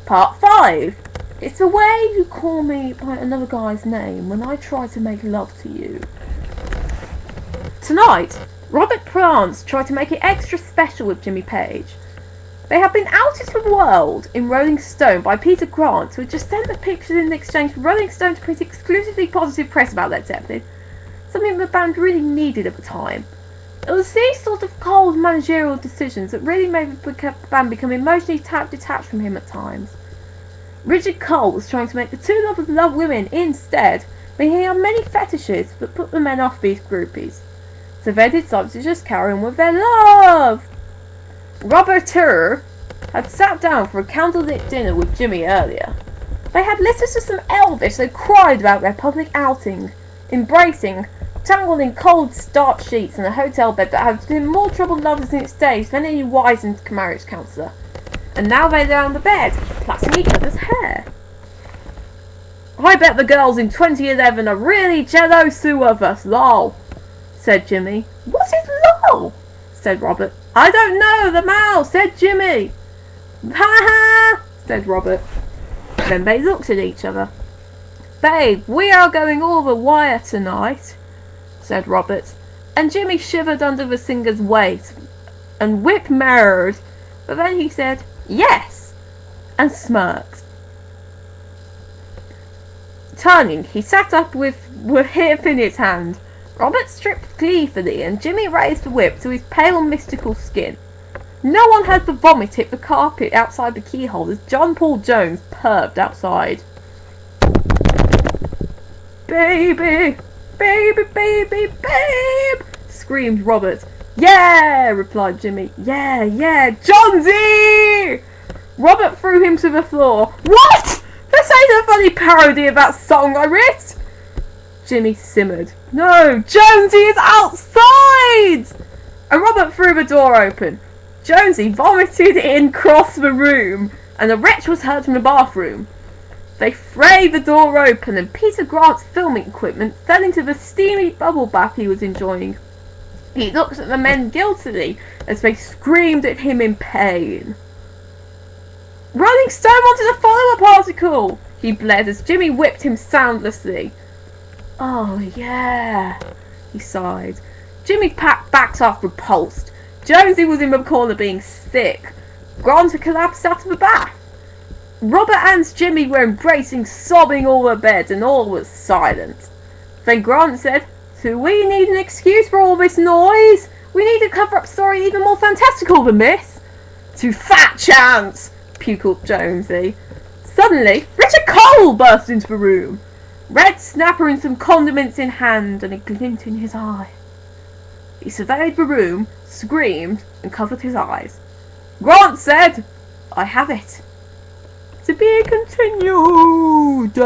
Part 5. It's the way you call me by another guy's name when I try to make love to you. Tonight, Robert Prance tried to make it extra special with Jimmy Page. They have been outed to the world in Rolling Stone by Peter Grant, who had just sent the pictures in exchange for Rolling Stone to print exclusively positive press about Led Zeppelin, something the band really needed at the time. It was these sort of cold managerial decisions that really made the band become emotionally detached from him at times. Richard Cole was trying to make the two lovers love women instead, but he had many fetishes that put the men off these groupies. So they decided to just carry on with their love. Robert had sat down for a candlelit dinner with Jimmy earlier. They had listened to some Elvis and cried about their public outing, embracing, tangled in cold, starched sheets in a hotel bed that had been more troubled lovers in its days than any wizened marriage counsellor. And now they lay on the bed, plaiting each other's hair. I bet the girls in 2011 are really jealous of us, lol, said Jimmy. What is lol? Said Robert. I don't know, the mouse, said Jimmy. Ha ha, said Robert. Then they looked at each other. Babe, we are going all the wire tonight, said Robert, and Jimmy shivered under the singer's weight and whip-mirrored, but then he said, yes, and smirked. Turning, he sat up with hip in his hand. Robert stripped gleefully, and Jimmy raised the whip to his pale mystical skin. No one heard the vomit hit the carpet outside the keyhole as John Paul Jones purred outside. Baby! Baby, baby, babe! Screamed Robert. Yeah! Replied Jimmy. Yeah, yeah! Johnsy! Robert threw him to the floor. What? This ain't a funny parody of that song I writ! Jimmy simmered. No, Jonesy is outside! And Robert threw the door open. Jonesy vomited in across the room, and the wretch was heard from the bathroom. They frayed the door open, and Peter Grant's filming equipment fell into the steamy bubble bath he was enjoying. He looked at the men guiltily as they screamed at him in pain. Rolling Stone wanted a follow-up article, he bled as Jimmy whipped him soundlessly. Oh, yeah, he sighed. Jimmy backed off repulsed. Jonesy was in the corner being sick. Grant had collapsed out of the bath. Robert and Jimmy were embracing, sobbing over the bed, and all was silent. Then Grant said, "Do we need an excuse for all this noise? We need a cover-up story even more fantastical than this." "To fat chance," puked Jonesy. Suddenly, Richard Cole burst into the room. Red snapper and some condiments in hand, and a glint in his eye. He surveyed the room, screamed, and covered his eyes. Grant said, "I have it." To be continued.